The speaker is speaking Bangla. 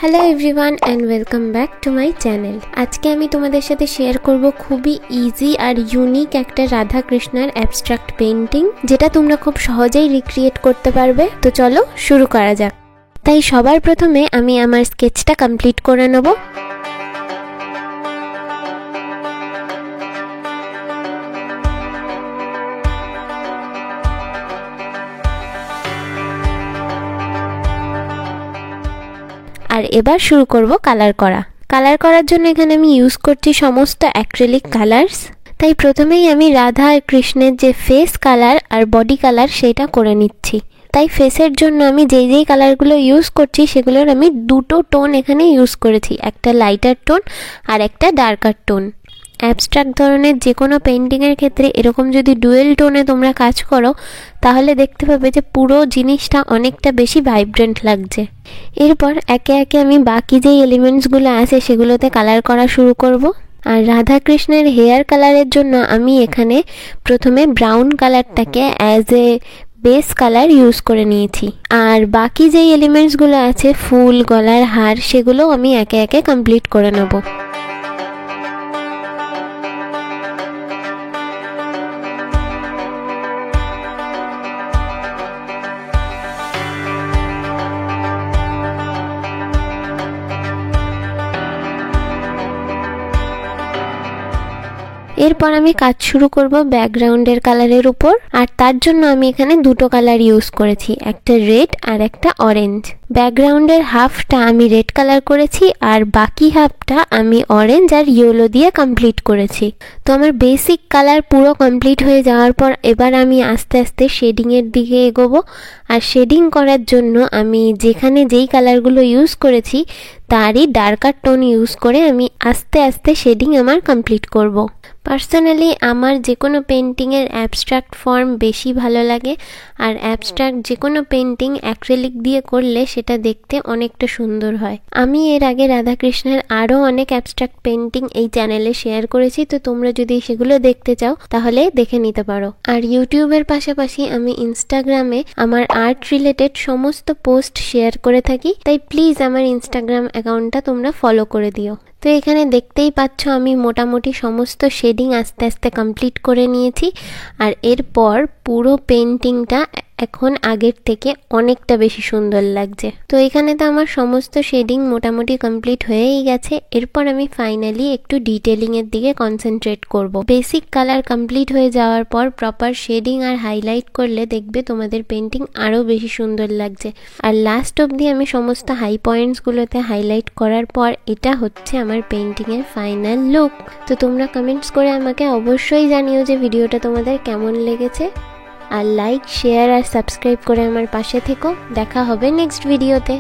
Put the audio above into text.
Hello everyone and welcome back to my channel. আজকে আমি তোমাদের সাথে শেয়ার করব খুবই ইজি আর ইউনিক একটা রাধা কৃষ্ণের অ্যাবস্ট্রাক্ট পেইন্টিং, যেটা তোমরা খুব সহজেই রিক্রিয়েট করতে পারবে। তো চলো শুরু করা যাক। তাই সবার প্রথমে আমি আমার স্কেচটা কমপ্লিট করে নেব। আর এবার শুরু করব কালার করার জন্য এখানে আমি ইউজ করছি সমস্ত অ্যাক্রিলিক কালার্স। তাই প্রথমেই আমি রাধা আর কৃষ্ণের যে ফেস কালার আর বডি কালার সেটা করে নিচ্ছি। তাই ফেসের জন্য আমি যেই কালারগুলো ইউজ করছি সেগুলোর আমি দুটো টোন এখানে ইউজ করেছি, একটা লাইটার টোন আর একটা ডার্কার টোন। অ্যাবস্ট্রাক্ট ধরনের যে কোনো পেন্টিংয়ের ক্ষেত্রে এরকম যদি ডুয়েল টোনে তোমরা কাজ করো তাহলে দেখতে পাবে যে পুরো জিনিসটা অনেকটা বেশি ভাইব্রেন্ট লাগছে। এরপর একে একে আমি বাকি যেই এলিমেন্টসগুলো আছে সেগুলোতে কালার করা শুরু করব। আর রাধা কৃষ্ণের হেয়ার কালারের জন্য আমি এখানে প্রথমে ব্রাউন কালারটাকে as a base colour use করে নিয়েছি। আর বাকি যেই এলিমেন্টসগুলো আছে ফুল, গলার হার, সেগুলো আমি একে একে কমপ্লিট করে নেব। এরপর আমি কাজ শুরু করব ব্যাকগ্রাউন্ডের কালারের উপর। আর তার জন্য আমি এখানে দুটো কালার ইউজ করেছি, একটা রেড আর একটা অরেঞ্জ। ব্যাকগ্রাউন্ডের হাফটা আমি রেড কালার করেছি আর বাকি হাফটা আমি অরেঞ্জ আর ইয়েলো দিয়ে কমপ্লিট করেছি। তো আমার বেসিক কালার পুরো কমপ্লিট হয়ে যাওয়ার পর এবার আমি আস্তে আস্তে শেডিংয়ের দিকে এগোবো। আর শেডিং করার জন্য আমি যেখানে যেই কালারগুলো ইউজ করেছি তারই ডার্কার টোন ইউজ করে আমি আস্তে আস্তে শেডিং আমার কমপ্লিট করব। পার্সোনালি আমার যে কোনো পেন্টিংয়ের অ্যাবস্ট্রাক্ট ফর্ম বেশি ভালো লাগে। আর অ্যাবস্ট্রাক্ট যে কোনো পেন্টিং অ্যাক্রিলিক দিয়ে করলে সেটা দেখতে অনেকটা সুন্দর হয়। আমি এর আগে রাধাকৃষ্ণের আরও অনেক অ্যাবস্ট্রাক্ট পেন্টিং এই চ্যানেলে শেয়ার করেছি, তো তোমরা যদি সেগুলো দেখতে চাও তাহলে দেখে নিতে পারো। আর ইউটিউবের পাশাপাশি আমি ইনস্টাগ্রামে আমার আর্ট রিলেটেড সমস্ত পোস্ট শেয়ার করে থাকি, তাই প্লিজ আমার ইনস্টাগ্রাম অ্যাকাউন্টটা তোমরা ফলো করে দিও। তো এখানে দেখতেই পাচ্ছ আমি মোটামুটি সমস্ত শেডিং আস্তে আস্তে কমপ্লিট করে নিয়েছি। আর এরপর পুরো পেন্টিংটা এখন আগের থেকে অনেকটা বেশি সুন্দর লাগছে। তো এখানে তো আমার সমস্ত শেডিং মোটামুটি কমপ্লিট হয়েই গেছে। এরপর আমি ফাইনালি একটু ডিটেলিংয়ের দিকে কনসেন্ট্রেট করব। বেসিক কালার কমপ্লিট হয়ে যাওয়ার পর প্রপার শেডিং আর হাইলাইট করলে দেখবে তোমাদের পেন্টিং আরও বেশি সুন্দর লাগছে। আর লাস্ট অবধি আমি সমস্ত হাই পয়েন্টসগুলোতে হাইলাইট করার পর এটা হচ্ছে আমার পেন্টিংয়ের ফাইনাল লুক। তো তোমরা কমেন্টস করে আমাকে অবশ্যই জানিও যে ভিডিওটা তোমাদের কেমন লেগেছে। আর লাইক, শেয়ার আর সাবস্ক্রাইব করে আমার পাশে থেকো। দেখা হবে নেক্সট ভিডিওতে।